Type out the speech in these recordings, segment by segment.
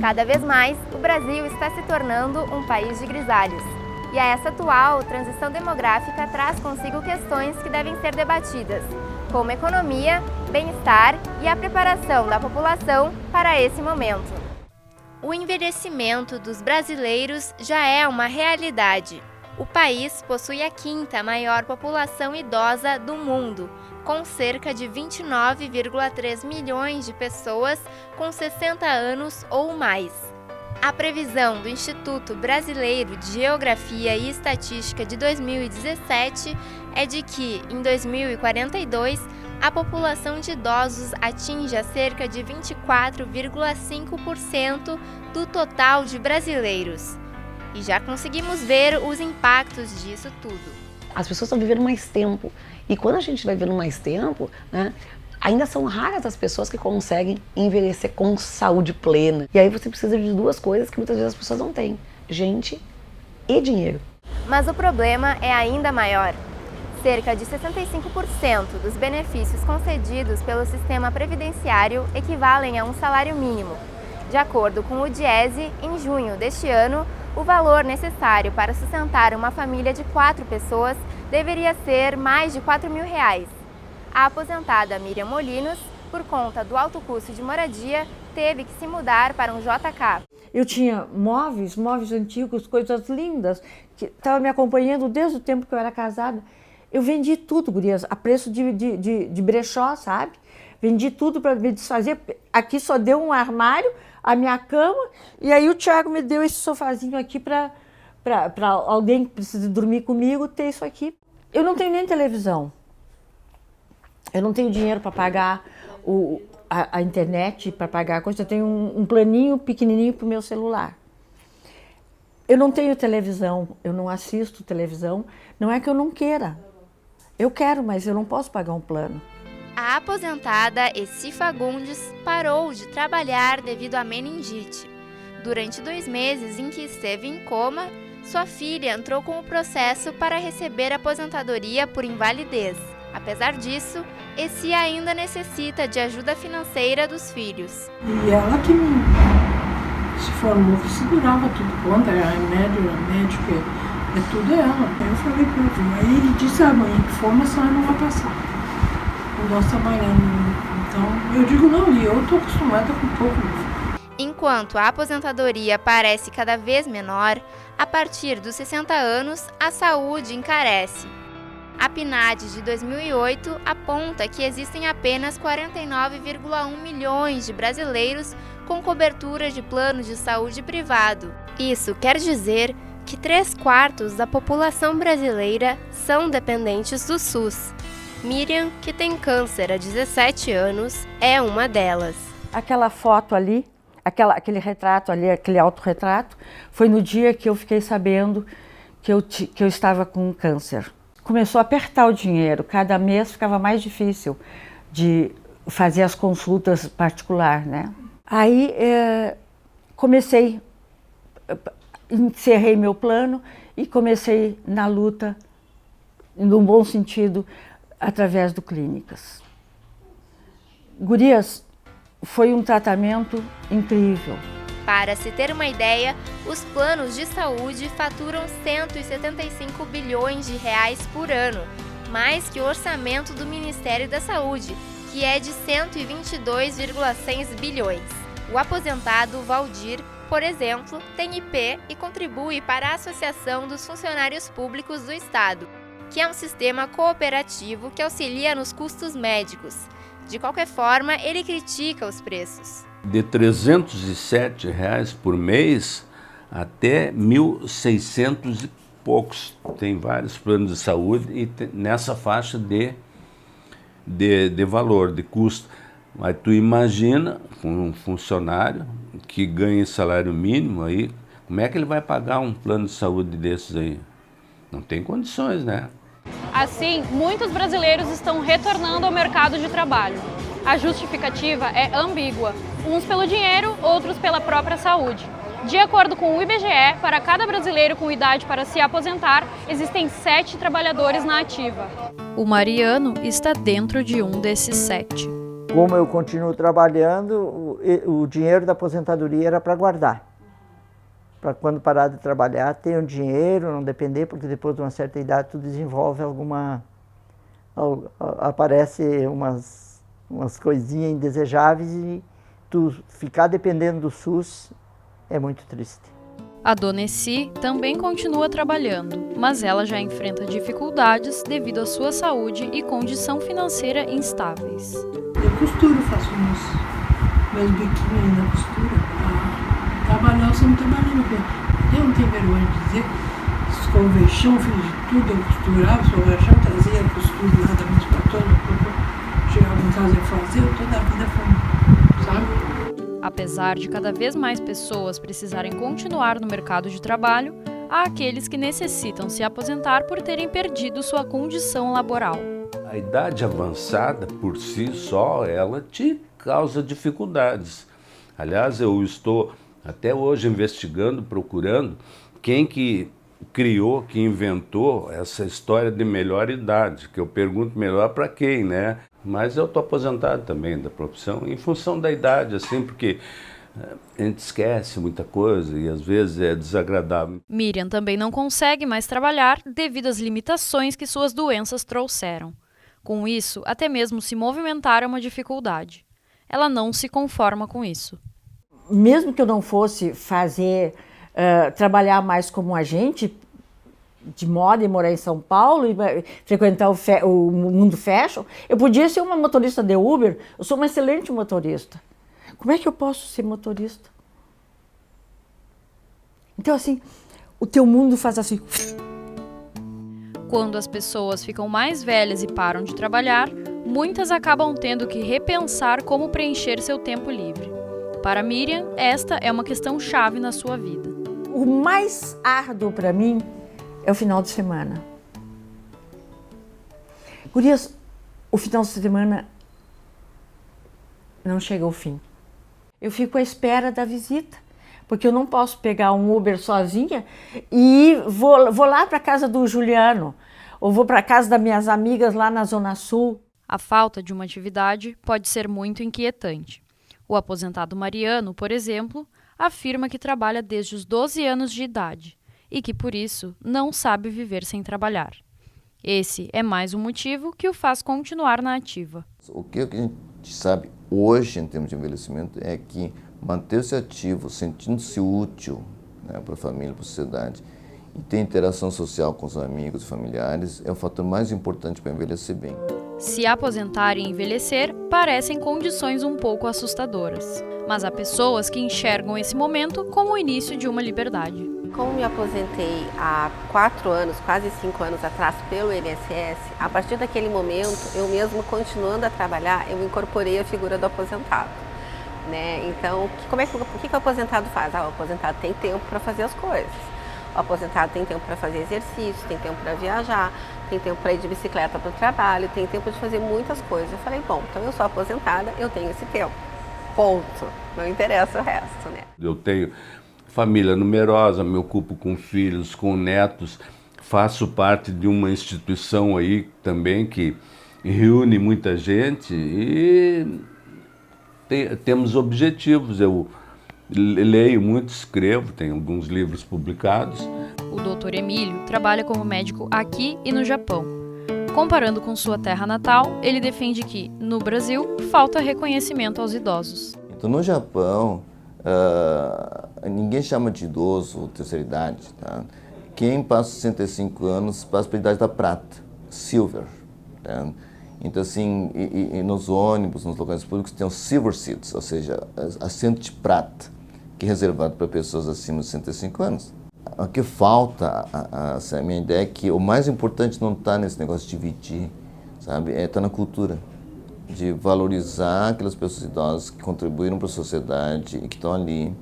Cada vez mais, o Brasil está se tornando um país de grisalhos. E essa atual transição demográfica traz consigo questões que devem ser debatidas, como economia, bem-estar e a preparação da população para esse momento. O envelhecimento dos brasileiros já é uma realidade. O país possui a quinta maior população idosa do mundo, com cerca de 29,3 milhões de pessoas com 60 anos ou mais. A previsão do Instituto Brasileiro de Geografia e Estatística de 2017 é de que, em 2042, a população de idosos atinja cerca de 24,5% do total de brasileiros. E já conseguimos ver os impactos disso tudo. As pessoas estão vivendo mais tempo. E quando a gente vai vivendo mais tempo, né, ainda são raras as pessoas que conseguem envelhecer com saúde plena. E aí você precisa de duas coisas que muitas vezes as pessoas não têm: gente e dinheiro. Mas o problema é ainda maior. Cerca de 65% dos benefícios concedidos pelo sistema previdenciário equivalem a um salário mínimo. De acordo com o Diese, em junho deste ano, o valor necessário para sustentar uma família de 4 pessoas deveria ser mais de R$4.000. A aposentada Miriam Molinos, por conta do alto custo de moradia, teve que se mudar para um JK. Eu tinha móveis antigos, coisas lindas, que estavam me acompanhando desde o tempo que eu era casada. Eu vendi tudo, gurias, a preço de brechó, sabe? Vendi tudo para me desfazer. Aqui só deu um armário, a minha cama, e aí o Thiago me deu esse sofazinho aqui para alguém que precisa dormir comigo ter isso aqui. Eu não tenho nem televisão. Eu não tenho dinheiro para pagar a internet, para pagar a coisa. Eu tenho um planinho pequenininho para o meu celular. Eu não tenho televisão, eu não assisto televisão. Não é que eu não queira. Eu quero, mas eu não posso pagar um plano. A aposentada Essi Fagundes parou de trabalhar devido à meningite. Durante 2 meses em que esteve em coma, sua filha entrou com o processo para receber aposentadoria por invalidez. Apesar disso, Essi ainda necessita de ajuda financeira dos filhos. E ela que se formou, que segurava tudo conta, a médica, é tudo ela. Eu falei para ele, aí ele disse: mãe, que fome a senhora não vai passar. Nós trabalhando. Então, eu digo não, e eu estou acostumada com pouco. Enquanto a aposentadoria parece cada vez menor, a partir dos 60 anos, a saúde encarece. A PNAD de 2008 aponta que existem apenas 49,1 milhões de brasileiros com cobertura de plano de saúde privado. Isso quer dizer que 3/4 da população brasileira são dependentes do SUS. Miriam, que tem câncer há 17 anos, é uma delas. Aquela foto ali, aquele retrato ali, aquele autorretrato, foi no dia que eu fiquei sabendo que eu estava com câncer. Começou a apertar o dinheiro, cada mês ficava mais difícil de fazer as consultas particulares, né? Aí encerrei meu plano e comecei na luta, no bom sentido, através do Clínicas. Gurias, foi um tratamento incrível. Para se ter uma ideia, os planos de saúde faturam 175 bilhões de reais por ano, mais que o orçamento do Ministério da Saúde, que é de 122,6 bilhões. O aposentado Valdir, por exemplo, tem IP e contribui para a Associação dos Funcionários Públicos do Estado, que é um sistema cooperativo que auxilia nos custos médicos. De qualquer forma, ele critica os preços. De R$ 307 por mês até 1.600 e poucos. Tem vários planos de saúde e nessa faixa de valor, de custo. Mas tu imagina um funcionário que ganha salário mínimo aí, como é que ele vai pagar um plano de saúde desses aí? Não tem condições, né? Assim, muitos brasileiros estão retornando ao mercado de trabalho. A justificativa é ambígua, uns pelo dinheiro, outros pela própria saúde. De acordo com o IBGE, para cada brasileiro com idade para se aposentar, existem 7 trabalhadores na ativa. O Mariano está dentro de um desses 7. Como eu continuo trabalhando, o dinheiro da aposentadoria era para guardar. Para quando parar de trabalhar, ter um dinheiro, não depender, porque depois de uma certa idade tu desenvolve aparece umas coisinhas indesejáveis e tu ficar dependendo do SUS é muito triste. A dona Essi também continua trabalhando, mas ela já enfrenta dificuldades devido à sua saúde e condição financeira instáveis. Eu costuro, faço meus biquinhos aí na costura. Trabalhar, eu sempre trabalhando bem. Eu não tenho vergonha de dizer, escovei chão, fiz de tudo, eu costurava, escovei chão, trazia costura lá da minha escola, chegava em casa e fazia, toda a vida foi, sabe? Apesar de cada vez mais pessoas precisarem continuar no mercado de trabalho, há aqueles que necessitam se aposentar por terem perdido sua condição laboral. A idade avançada, por si só, ela te causa dificuldades. Aliás, eu estou até hoje investigando, procurando quem que criou, que inventou essa história de melhor idade, que eu pergunto melhor para quem, né? Mas eu estou aposentado também da profissão, em função da idade, assim, porque a gente esquece muita coisa e às vezes é desagradável. Miriam também não consegue mais trabalhar devido às limitações que suas doenças trouxeram. Com isso, até mesmo se movimentar é uma dificuldade. Ela não se conforma com isso. Mesmo que eu não fosse trabalhar mais como agente de moda e morar em São Paulo e frequentar o mundo fashion, eu podia ser uma motorista de Uber. Eu sou uma excelente motorista. Como é que eu posso ser motorista? Então, assim, o teu mundo faz assim. Quando as pessoas ficam mais velhas e param de trabalhar, muitas acabam tendo que repensar como preencher seu tempo livre. Para Miriam, esta é uma questão chave na sua vida. O mais árduo para mim é o final de semana. Gurias, o final de semana não chega ao fim. Eu fico à espera da visita, porque eu não posso pegar um Uber sozinha e vou lá para a casa do Juliano, ou vou para a casa das minhas amigas lá na Zona Sul. A falta de uma atividade pode ser muito inquietante. O aposentado Mariano, por exemplo, afirma que trabalha desde os 12 anos de idade e que, por isso, não sabe viver sem trabalhar. Esse é mais um motivo que o faz continuar na ativa. O que a gente sabe hoje, em termos de envelhecimento, é que manter-se ativo, sentindo-se útil, né, para a família, para a sociedade, e ter interação social com os amigos e familiares é o fator mais importante para envelhecer bem. Se aposentar e envelhecer parecem condições um pouco assustadoras, mas há pessoas que enxergam esse momento como o início de uma liberdade. Como me aposentei há 4 anos, quase 5 anos atrás pelo INSS, a partir daquele momento, eu mesmo continuando a trabalhar, eu incorporei a figura do aposentado. Né? Então, o que o aposentado faz? O aposentado tem tempo para fazer as coisas. O aposentado tem tempo para fazer exercício, tem tempo para viajar, tem tempo para ir de bicicleta para o trabalho, tem tempo de fazer muitas coisas. Eu falei, bom, então eu sou aposentada, eu tenho esse tempo. Ponto. Não interessa o resto, né? Eu tenho família numerosa, me ocupo com filhos, com netos, faço parte de uma instituição aí também que reúne muita gente e temos objetivos. Eu leio muito, escrevo, tenho alguns livros publicados. O Dr. Emílio trabalha como médico aqui e no Japão. Comparando com sua terra natal, ele defende que, no Brasil, falta reconhecimento aos idosos. Então, no Japão, ninguém chama de idoso ou terceira idade. Tá? Quem passa 65 anos passa para a idade da prata, silver. Tá? Então, assim, e nos ônibus, nos locais públicos, tem os silver seats, ou seja, assento de prata, que é reservado para pessoas acima de 65 anos. O que falta, a minha ideia é que o mais importante não está nesse negócio de dividir, sabe? Está na cultura, de valorizar aquelas pessoas idosas que contribuíram para a sociedade e que estão ali,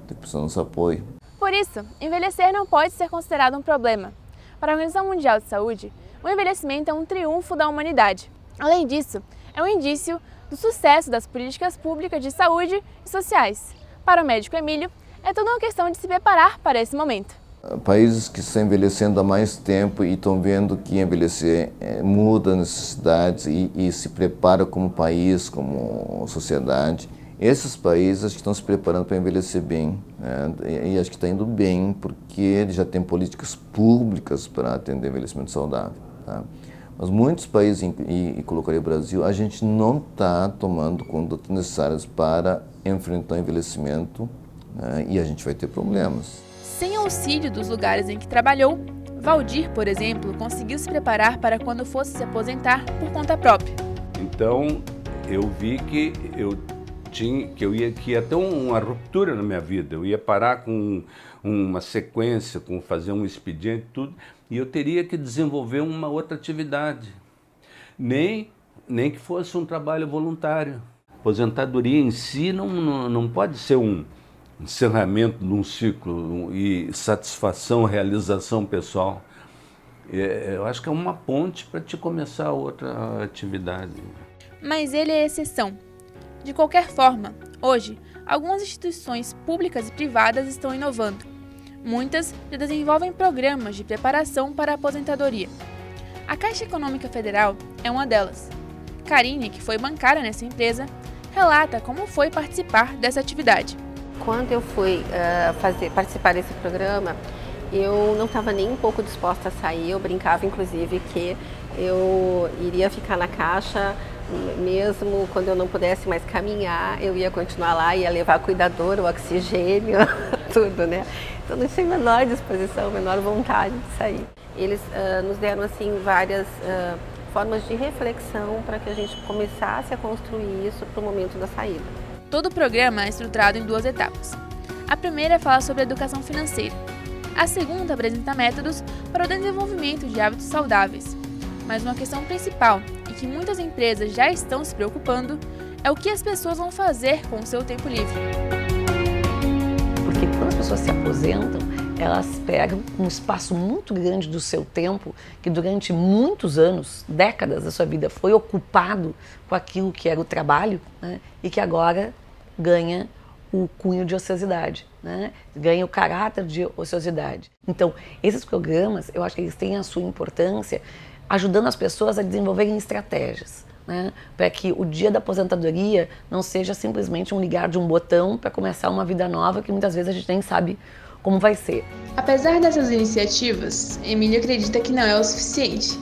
que precisam do nosso apoio. Por isso, envelhecer não pode ser considerado um problema. Para a Organização Mundial de Saúde, o envelhecimento é um triunfo da humanidade. Além disso, é um indício do sucesso das políticas públicas de saúde e sociais. Para o médico Emílio, é toda uma questão de se preparar para esse momento. Países que estão envelhecendo há mais tempo e estão vendo que envelhecer muda necessidades e se prepara como país, como sociedade. Esses países acho que estão se preparando para envelhecer bem, né? E acho que está indo bem porque eles já têm políticas públicas para atender envelhecimento saudável. Tá? Mas muitos países, e colocaria o Brasil, a gente não está tomando condutas necessárias para enfrentar o envelhecimento, né? E a gente vai ter problemas. Sem auxílio dos lugares em que trabalhou, Valdir, por exemplo, conseguiu se preparar para quando fosse se aposentar por conta própria. Então, eu vi que ia ter uma ruptura na minha vida, eu ia parar com uma sequência, com fazer um expediente, tudo, e eu teria que desenvolver uma outra atividade, nem que fosse um trabalho voluntário. Aposentadoria em si não pode ser um encerramento de um ciclo e satisfação, realização pessoal. Eu acho que é uma ponte para te começar outra atividade. Mas ele é exceção. De qualquer forma, hoje, algumas instituições públicas e privadas estão inovando. Muitas já desenvolvem programas de preparação para a aposentadoria. A Caixa Econômica Federal é uma delas. Karine, que foi bancária nessa empresa, relata como foi participar dessa atividade. Quando eu fui participar desse programa, eu não estava nem um pouco disposta a sair. Eu brincava, inclusive, que eu iria ficar na Caixa, mesmo quando eu não pudesse mais caminhar, eu ia continuar lá, ia levar cuidador, o oxigênio, tudo, né? Então não tinha a menor disposição, a menor vontade de sair. Eles nos deram assim várias formas de reflexão para que a gente começasse a construir isso para o momento da saída. Todo o programa é estruturado em 2 etapas. A primeira fala sobre educação financeira. A segunda apresenta métodos para o desenvolvimento de hábitos saudáveis. Mas uma questão principal, e que muitas empresas já estão se preocupando, é o que as pessoas vão fazer com o seu tempo livre. Porque quando as pessoas se aposentam, elas pegam um espaço muito grande do seu tempo, que durante muitos anos, décadas da sua vida, foi ocupado com aquilo que era o trabalho, né? E que agora ganha o cunho de ociosidade, né? Ganha o caráter de ociosidade. Então, esses programas, eu acho que eles têm a sua importância, ajudando as pessoas a desenvolverem estratégias, né? Para que o dia da aposentadoria não seja simplesmente um ligar de um botão para começar uma vida nova que muitas vezes a gente nem sabe como vai ser. Apesar dessas iniciativas, Emílio acredita que não é o suficiente.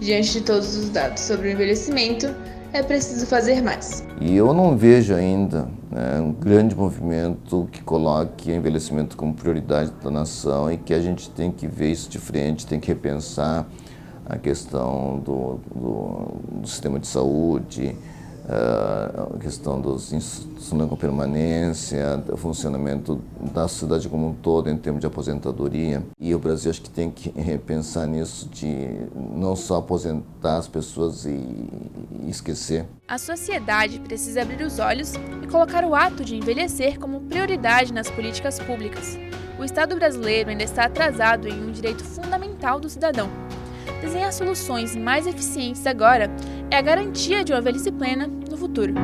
Diante de todos os dados sobre o envelhecimento, é preciso fazer mais. E eu não vejo ainda, né, um grande movimento que coloque o envelhecimento como prioridade da nação e que a gente tem que ver isso de frente, tem que repensar a questão do sistema de saúde, a questão dos instrumentos com permanência, o funcionamento da sociedade como um todo em termos de aposentadoria. E o Brasil acho que tem que repensar nisso, de não só aposentar as pessoas e esquecer. A sociedade precisa abrir os olhos e colocar o ato de envelhecer como prioridade nas políticas públicas. O Estado brasileiro ainda está atrasado em um direito fundamental do cidadão. Desenhar soluções mais eficientes agora é a garantia de uma velhice plena no futuro.